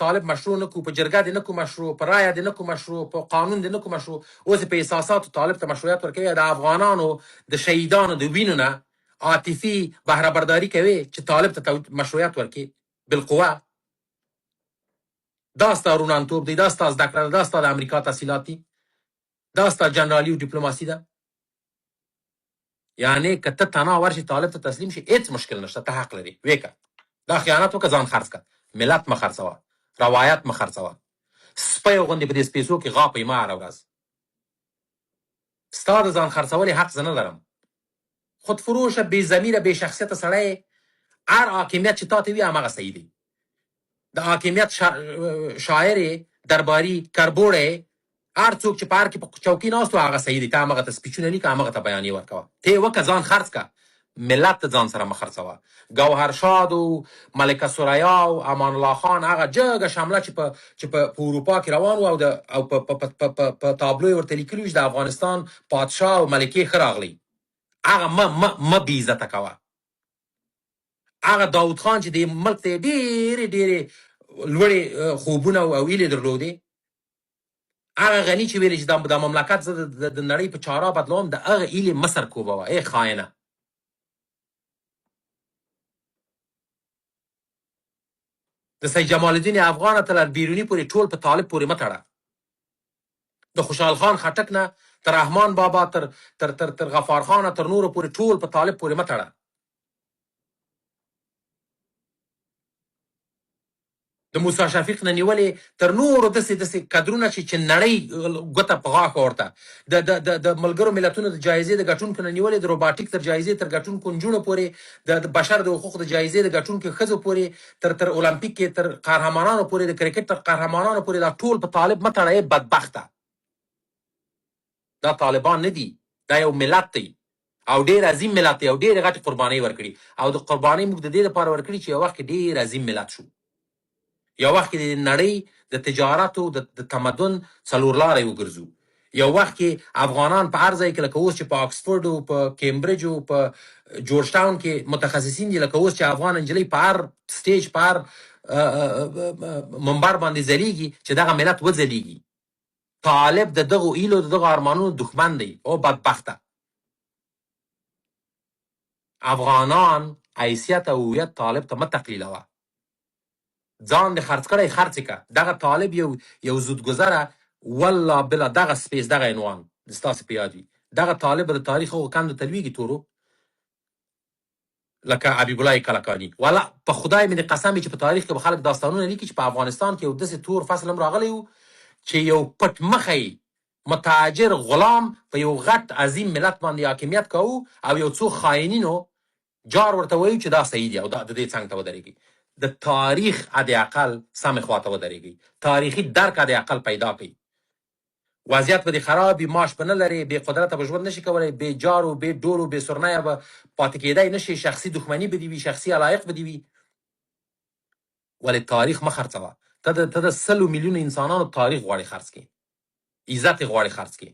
طالب مشروع نه کو، په جرګه دې نه کو مشروع، په رایه دې نه کو مشروع، په قانون دې نه کو مشروع، اوس په احساساتو طالب ته مشروعیت ورکوي. د افغانانو د شهیدانو د وینو نه عاطفي بهره برداري کوي چې طالب ته مشروعیت ورکړي بالقوه. دا ستا رونانتوب دی، دا ستا زده کړه ده، دا ستا د امریکا تحصیلات دي، دا ستا جنرالي او ډیپلوماسي ده. یعنی که ته تنها ورشي طالب ته تسلیم شي هیڅ مشکل نشته، ته حق لري ویکه دا خیانت وکړه، ځان خرڅ کړه، ملت مه خرڅوه، روایت مه خرڅوه، سپی غوندې په دې سپېڅو کې غاپئ مه هره ورځ. ستا د ځان خرڅولې حق زه نه لرم. خودفروشه بې ضمیره بې شخصیته سړی هر حاکمیت چې تا ته وي همغه صحیح دی. د حاکمیت شاعر درباري کربوړی هر څوک چې په هر کې په چوکۍ ناست و هغه صحیح دی. ته همغه ته سپیچونه لیکه، همغه ته بیانیې ورکوه، ته یې وکړه ځان خرڅ کړه، ملت ته ځان سره مه خرڅوه. ګوهرشاد و ملکه ثریا او امان الله خان هغه جګه شمله چې په اروپا کې روان و او په تابلو یې ورته لیکلي وي چې د افغانستان پادشاه او ملکې ښه راغلی، هغه مه بې عزته کوه. هغه داود خان چې د ملک ته یې ډېرې ډېرې لوړې خوبونه او هیلې درلودې، هغه غني چې ویلې چې د مملکت زه د نړۍ په چاره بدلوم، د هغه هیلې مه سرکوبوه ای خاینه. د سید جمال الدین افغان ته تر بیروني پورې ټول په طالب پورې مه تړه. د خوشحال خان خټک نه تر رحمان بابا تر غفار خان تر نورو پورې ټول په طالب پورې مه تړه. د موسی شفیق نه نیولې تر نورو داسې کدرونه چې نړۍ ګوته په غاښ ورته، د ملګرو ملتونو د جایزې د ګټونکو نه نیولې، د روباټیک تر جایزې تر ګټونکو نجونو پورې، د بشر د حقوقو د جایزې د ګټونکو ښځو پورې، تر اولمپیک کې تر قهرمانانو پورې، د کرکټ تر قهرمانانو پورې، دا ټول په طالب مه تړه ای بدبخته. دا طالبان نه دي، دا یو ملت دی او ډېر عظیم ملت دی او ډېرې غټې قربانۍ ورکړي، او د قربانۍ موږ د دې لپاره ورکړي چې یو وخت کې ډېر عظیم ملت شو. یو وخت کې د نړۍ د تجارت او د تمدن څلورلاری وګرځو. یو وخت کې افغانان په هر ځای کې لکه اوس چې په آکسفورډ او په کیمبرج او په جورج ټاون کې متخصصین دي، لکه اوس چې افغان انجلۍ په هر سټیج په هر منبر باندې ځلیږي چې دغه ملت وځلیږي. طالب د دغو هیلو د دغو ارمانونو دښمن دی او بدبخته. افغانان حیثیت او هویت طالب ته مه تقلیلوه. ځان دې خرڅ کړی خرڅ کړه. دغه طالب یو زودګذره والله بله دغه سپیس دغه عنوان ستاسې په یاد وي، دغه طالب د تاریخ هغو کندو ته لویږي تورو لکه حبیب الله کلکاني. والا په خدای مې د قسم چې په تاریخ کې به خلک داستانونه لیکي چې په افغانستان کې یو داسې تور فصل هم راغلی و چې یو پټ مخی متاجر غلام په یو غټ عظیم ملت باندې حاکمیت کوو او یو څو خاینینو جار ورته وایو چې دا صحیح دی او دا د دې څنګ ته ودرېږي. د تاریخ حداقل سمې خواته ودرېږي، تاریخي درک حداقل پیدا کړئ. وضعیت به دې خراب وي، معاش به نه لرې، بې قدرته به ژوند نشي کولی، بې جارو بې ډولو بې سرنیه به پاتې کېدی نشي، شخصي دښمني به دې وي، شخصي علایق به دې وي. ولې تاریخ مه خرڅوه. ته د 100 میلیونو انسانانو تاریخ غواړې خرڅ کړې، عزت یې غواړې خرڅ کړې،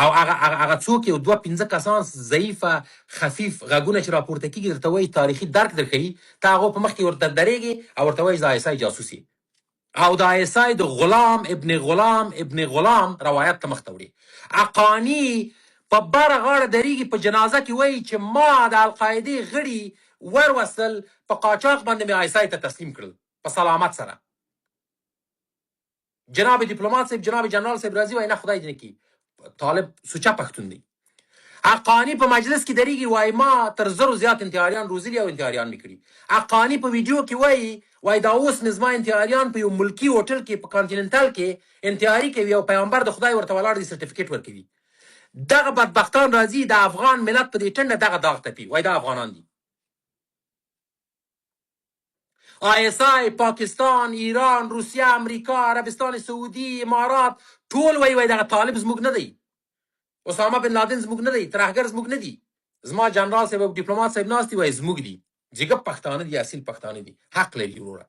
او هغه څوک یو 2-5 کسان ضعیفه خفیف غږونه چې راپورته کېږي درته وایي تاریخي درک درښیي، ته هغو په مخ کې ورته درېږې او ورته وایي د ISI جاسوس یې، او د ISI د غلام ابن غلام روایت ته مخ ته وړي. حقاني په بره غاړه درېږي، په جنازه کې وایي چې ما د القاعدې غړي وروستل، په قاچاق باندې مې ISI ته تسلیم کړل په سلامت سره. جناب دیپلومات صاحب، جناب جنرال صاحب راځي وایي نه خدای دې نه کړي. طالب سوچه پښتون دی. حقانی په مجلس کې درېږي وایي ما تر 1000 زیات انتحاریان روزلي او انتحاریان مې کړي. حقانی په ویډیو کې وایي دا اوس مې زما انتحاریان په یو ملکي هوټل کې په کانټیننټل کې انتحاري کوي او پیغمبر د خدای ورته ولاړ دی سرټیفیکیټ ورکوي. دغه بدبختان راځي د افغان ملت په دې ټنډه دغه داغ تپي، وایي دا افغانان دي. ISI پاکستان، ایران، روسیه، امریکا، عربستان سعودي، امارات ټول وایي دغه طالب زموږ نه دی، اسامه بن لادن زموږ نه دی، ترهګر زموږ نه دي. زما جنرال صاحب او ډیپلومات صاحب ناست دي وایي زموږ دي. جګه پښتانه دي، اصیل پښتانه دي، حق لري وروره.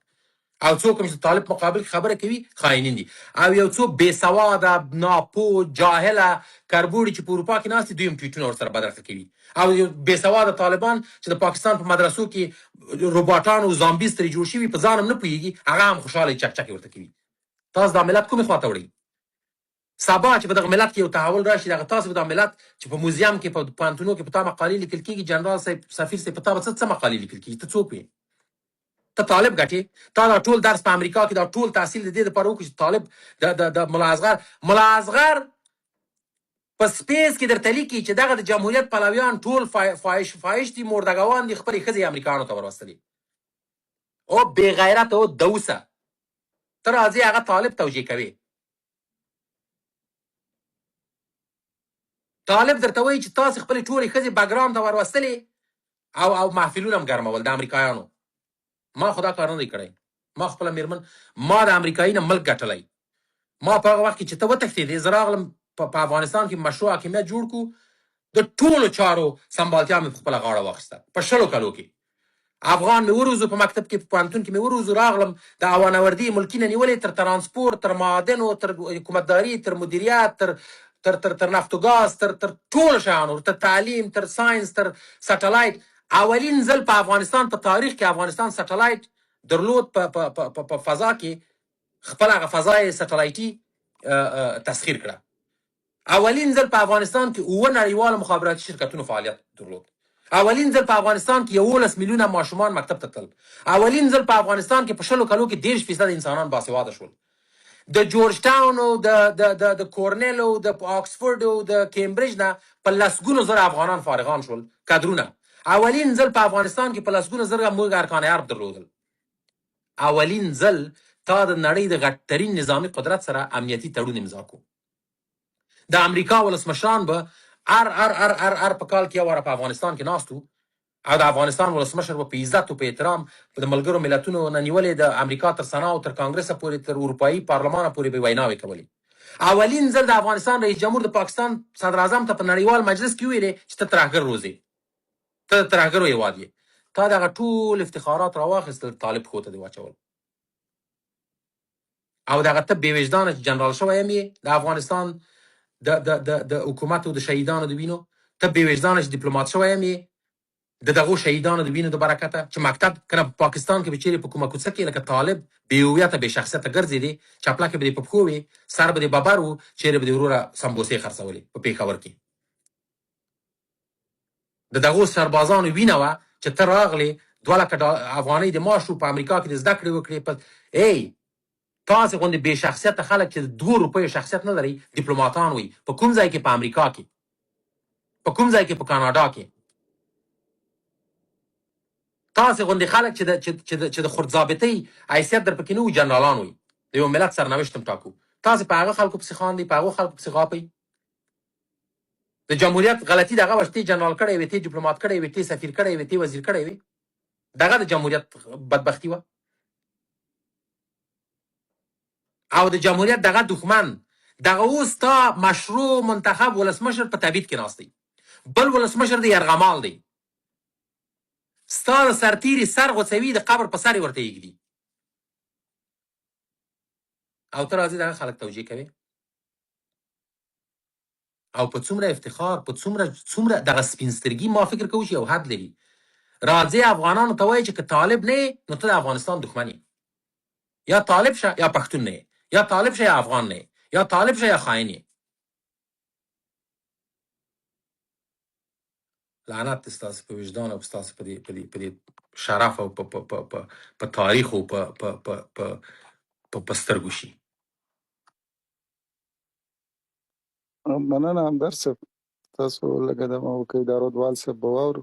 او څوک هم چې طالب مقابل خبره کوي خاینین دي او یو څو بې سواده ناپو جاهله کربوړي چې په اروپا کې ناست دي دوی هم ټویټونه ورسره بدرخه کوي او یو بې سواده طالبان چې د پاکستان په مدرسو کې روباټان او زامبیز ترې جوړ شوي په ځان هم نه پوهېږي هغه هم خوشحاله چکچکې ورته کوي تاسو دا ملت کومې خواته وړئ سبا چې په دغه ملت کې یو تحول راشي دغه تاسو به دا ملت چې په موزیم کې په پوهنتونو کې په تا مقالې لیکل کېږي جنرال صاحب سفیر صاحب په تا به څه مقالې لیکل کېږي ته څوک وې ته طالب ګټې تا دا ټول درس په امریکا کې دا ټول تحصیل د دې دپاره وکړو چې طالب د ملا اصغر په سپیس کې درته لیکي چې دغه د جمهوریت پلویان ټول فاحش دي مردګوان دي خپلې ښځې امریکایانو ته وروستلې او بې غیرته او دوسه ته راځې هغه طالب توجیه کوې طالب درته وایي چې تاسې خپلې ټولې ښځې بګرام ته وروستلې او محفلونه هم ګرمول د امریکایانو ما خو دا کار نه دی کړی ما خپله مېرمن ما د امریکایي نه ملک ګټلی ما په هغه وخت کې چې ته وتښتېدې زه راغلم په افغانستان کې مشروع حاکمیت جوړ کړو د ټولو چارو سمبالتیا مې په خپله غاړه واخیسته په 100 کلو کې افغان مې وروزو په مکتب کې په پوهنتون کې مې وروزو راغلم د اوانوردي ملکي نه نیولې تر ترانسپورت تر معادنو تر حکومتداري تر مدیریت تر نفت و ګاز تر ټولو شیانو تر تعلیم تر ساینس تر سټلایټ اولین ځل په افغانستان په تاریخ کې افغانستان سټلایټ درلود په فضا کې خپل هغه فضا یې سټلایټي تسخیر کړه اولین ځل په افغانستان کې 9 نړیوالو مخابراتي شرکتونو فعالیت درلود اولین ځل په افغانستان کې 11 میلیونه ماشومان مکتب ته تلل اولین ځل په افغانستان کې په 100 کلو کې 10% انسانان باسواده شول د جورج ټاون او د کورنل او د آکسفورد او د کیمبریج نه په لسګونو زره افغانان فارغان شول کادرونه اولین ځل په افغانستان کې په لسګونو زره موږ ارکان حرب درلودل اولین ځل تا د نړۍ د غټترین نظامی قدرت سره امنیتي تړون امضا کړو د امریکا ولسمشران به ار په کال کې یو واره په افغانستان کې ناست وو او د افغانستان ولسمشر به په عزت او په احترام د ملګرو ملتونو نه نیولې د امریکا تر سنا او تر کانګرس پورې تر اروپایي پارلمان پورې به ویناوې کولې اولین ځل د افغانستان رئیس جمهور د پاکستان صدر اعظم ته په نړیوال مجلس کې ویلې چې ته ترهګر روزې ته د ترهګرو هېواد یې تا دغه ټول افتخارات راواخیستل طالب خو ته دې واچول او دغه ته بې وجدانه چې جنرال شوی یم یې د افغانستان د حکومت او د شهیدانو د وینو ته بې وجدانه چې ډیپلومات شوی یم یې د دغو شهیدانو د وینو د برکته چې مکتب کنه په پاکستان کې به چیرې په کومه کوڅه کې لکه طالب بې هویته بې شخصیته ګرځېدې چپلکې به دې په پښو وې سر به دې ببر و چیرې به دې وروره سمبوسې خرڅولې په پېښور کې د دغو سربازانو وینه وه چې ته راغلې 2 لکه افغانۍ د معاش په امریکا کې د زده کړې وکړې ای تاسې غوندې بې شخصیته خلک چې 2 روپیو شخصیت نه لري ډیپلوماتان وي په کوم ځای کې په امریکا کې په کوم ځای کې په کاناډا کې تاسې غوندې خلک چې د خردضابطۍ حیثیت در پکې نه وي جنرالان وي د یو ملت سرنوشت هم ټاکو تاسې په هغه خلکو پسې خاندئ په هغو خلکو پسې غاپئ د جمهوریت غلطي دغه وه چې ته جنرال کړی وې ته ډیپلومات کړی وې ته سفیر کړی وې ته وزیر کړی وې دغه د جمهوریت بدبختي وه او د جمهوریت دغه دښمن دغه اوس تا مشروع منتخب ولسمشر په تبعید کې ناست دی بل ولسمشر دی یرغمال دی ستا د سرتیري سر غوڅوي د قبر په سر یې ورته ایږدي او ته راځې دغه خلک توجیه کوې او په څومره افتخار په څومره دغه سپین سترګي ما فکر کوو چې یو حد لري راځې افغانانو ته وایي چې که طالب نه یې نو ته د افغانستان دښمن یې یا طالب شه یا پښتون نه یې یا طالب شه یا افغان نه یې یا طالب شه یا خاین یې لعنت ستاسو په وجدان او ستاسو په دې شرف او په تاریخ او په سترګو شي مننه همدرد صاحب تاسو لکه د موقع ادارو دوال صاحب به واورو